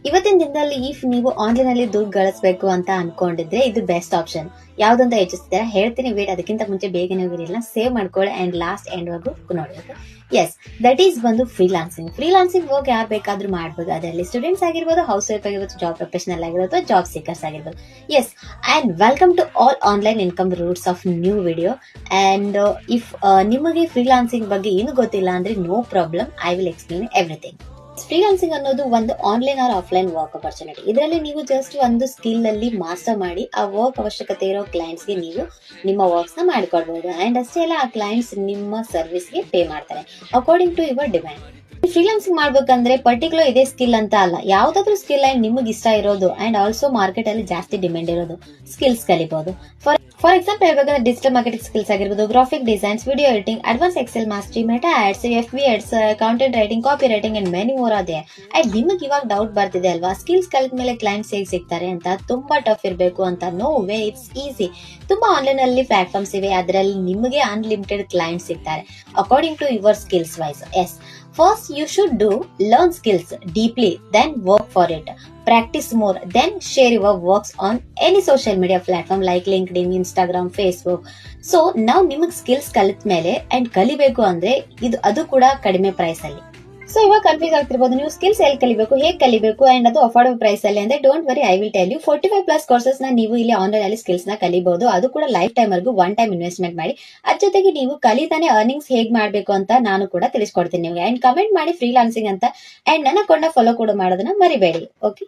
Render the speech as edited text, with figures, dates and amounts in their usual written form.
ಇವತ್ತಿನ ದಿನದಲ್ಲಿ ಇಫ್ ನೀವು ಆನ್ಲೈನ್ ಅಲ್ಲಿ ದುಡ್ಡು ಗಳಿಸಬೇಕು ಅಂತ ಅನ್ಕೊಂಡಿದ್ರೆ ಇದು ಬೆಸ್ಟ್ ಆಪ್ಷನ್. ಯಾವ್ದಂತ ಯೋಚಿಸ್ತೀರಾ ಹೇಳ್ತೀನಿ. ವೇಟ್, ಅದಕ್ಕಿಂತ ಮುಂಚೆ ಬೇಗನೆ ಹೋಗಿರಲಿಲ್ಲ, ಸೇವ್ ಮಾಡ್ಕೊಳ್ಳಿ ಅಂಡ್ ಲಾಸ್ಟ್ ಎಂಡ್ ವರೆಗೂ ನೋಡಿ. ಎಸ್, ದಟ್ ಈಸ್ ಬಂದು ಫ್ರೀಲಾನ್ಸಿಂಗ್. ಫ್ರೀಲಾನ್ಸಿಂಗ್ ವರ್ಕ್ ಯಾರು ಬೇಕಾದ್ರೂ ಮಾಡ್ಬೋದು. ಅದರಲ್ಲಿ ಸ್ಟೂಡೆಂಟ್ಸ್ ಆಗಿರ್ಬೋದು, ಹೌಸ್ ವೈಫ್ ಆಗಿರ್ಬೋದು, ಜಾಬ್ ಪ್ರೊಫೆಷನಲ್ ಆಗಿರ್ಬೋದು, ಜಾಬ್ ಸೀಕರ್ಸ್ ಆಗಿರ್ಬೋದು. Yes, and welcome to all online income routes of new video. And if ನಿಮಗೆ ಫ್ರೀಲಾನ್ಸಿಂಗ್ ಬಗ್ಗೆ ಏನು ಗೊತ್ತಿಲ್ಲ ಅಂದ್ರೆ no problem, I will explain everything. Freelancing ಅನ್ನೋದು ಒಂದು online or offline work opportunity. ಇದರಲ್ಲಿ ನೀವು ಜಸ್ಟ್ ಒಂದು ಸ್ಕಿಲ್ ಅಲ್ಲಿ ಮಾಸ್ಟರ್ ಮಾಡಿ ಆ ವರ್ಕ್ ಅವಶ್ಯಕತೆ ಇರೋ ಕ್ಲೈಂಟ್ಸ್ಗೆ ನೀವು ನಿಮ್ಮ ವರ್ಕ್ಸ್ ನ ಮಾಡಿಕೊಡ್ಬಹುದು. ಅಂಡ್ ಅಷ್ಟೇ ಅಲ್ಲ, ಆ ಕ್ಲೈಂಟ್ಸ್ ನಿಮ್ಮ ಸರ್ವಿಸ್ಗೆ ಪೇ ಮಾಡ್ತಾರೆ according to your demand. Freelancing ಮಾಡ್ಬೇಕಂದ್ರೆ ಪರ್ಟಿಕ್ಯುಲರ್ ಇದೇ ಸ್ಕಿಲ್ ಅಂತ ಅಲ್ಲ, ಯಾವ್ದಾದ್ರು ಸ್ಕಿಲ್ ಅಂಡ್ ನಿಮಗೆ ಇಷ್ಟ ಇರೋದು ಅಂಡ್ ಆಲ್ಸೋ ಮಾರ್ಕೆಟ್ ಅಲ್ಲಿ ಜಾಸ್ತಿ ಡಿಮ್ಯಾಂಡ್ ಇರೋದು ಸ್ಕಿಲ್ಸ್ ಕಲಿಬಹುದು. ಫಾರ್ ಎಕ್ಸಾಂಪಲ್ ಹೇಳ್ಬೇಕಂದ್ರೆ ಡಿಜಿಟಲ್ ಮಾರ್ಕೆಟಿಂಗ್ ಸ್ಕಿಲ್ಸ್ ಆಗಿರ್ಬೋದು, graphic designs, video editing, advance Excel mastery, Meta ads, FB ads, content writing, copy writing and many more ಅದೇ. ಅಂಡ್ ನಿಮಗೆ ಇವಾಗ ಡೌಟ್ ಬರ್ತಿದೆ ಅಲ್ವಾ, ಸ್ಕಿಲ್ಸ್ ಕಲಿತ ಮೇಲೆ ಕ್ಲೈಂಟ್ಸ್ ಹೇಗೆ ಸಿಗ್ತಾರೆ ಅಂತ, ತುಂಬಾ ಟಫ್ ಇರಬೇಕು ಅಂತ. No way, it's easy. ತುಂಬಾ ಆನ್ಲೈನ್ ಅಲ್ಲಿ ಪ್ಲಾಟ್ಫಾರ್ಮ್ಸ್ ಇವೆ, ಅದರಲ್ಲಿ ನಿಮಗೆ ಅನ್ಲಿಮಿಟೆಡ್ ಕ್ಲೈಂಟ್ಸ್ ಸಿಗ್ತಾರೆ according to your skills wise. Yes, first you should learn skills deeply, then work for it. Practice more, then share your works on any social media platform like LinkedIn, Instagram, Facebook. So now ನಿಮಗೆ skills ಕಲಿತ ಮೇಲೆ and ಕಲಿಬೇಕು ಅಂದ್ರೆ ಅದು ಕೂಡ ಕಡಿಮೆ price ಅಲ್ಲಿ. So ಇವಾಗ ಕನ್ಫ್ಯೂಸ್ ಆಗ್ತಿರ್ಬೋದು, ನೀವು ಸ್ಕಿಲ್ಸ್ ಎಲ್ಲಿ ಕಲಿಬೇಕು, ಹೇಗೆ ಕಲಿಬೇಕು ಅಂಡ್ ಅದು ಅಫೋರ್ಡಬಲ್ ಪ್ರೈಸ್ ಅಲ್ಲಿ ಅಂದ್ರೆ don't worry, I will tell you. 45+ courses ನ ನೀವು ಇಲ್ಲಿ ಆನ್ಲೈನ್ ಅಲ್ಲಿ ಸ್ಕಿಲ್ಸ್ ನ ಕಲಿಬಹುದು. ಅದು ಕೂಡ ಲೈಫ್ ಟೈಮ್ ವರೆಗೂ ಒನ್ ಟೈಮ್ ಇನ್ವೆಸ್ಟ್ಮೆಂಟ್ ಮಾಡಿ. ಅದ್ರ ಜೊತೆಗೆ ನೀವು ಕಲಿತಾನೆ ಅರ್ನಿಂಗ್ಸ್ ಹೇಗ್ ಮಾಡ್ಬೇಕು ಅಂತ ನಾನು ಕೂಡ ತಿಳಿಸ್ಕೊಡ್ತೀನಿ ನಿಮಗೆ. ಅಂಡ್ ಕಮೆಂಟ್ ಮಾಡಿ ಫ್ರೀಲಾನ್ಸಿಂಗ್ ಅಂತ ಅಂಡ್ ನನ್ನ ಕೊಂಡ ಫಾಲೋ ಕೂಡ ಮಾಡೋದನ್ನ ಮರಿಬೇಡಿ. ಓಕೆ.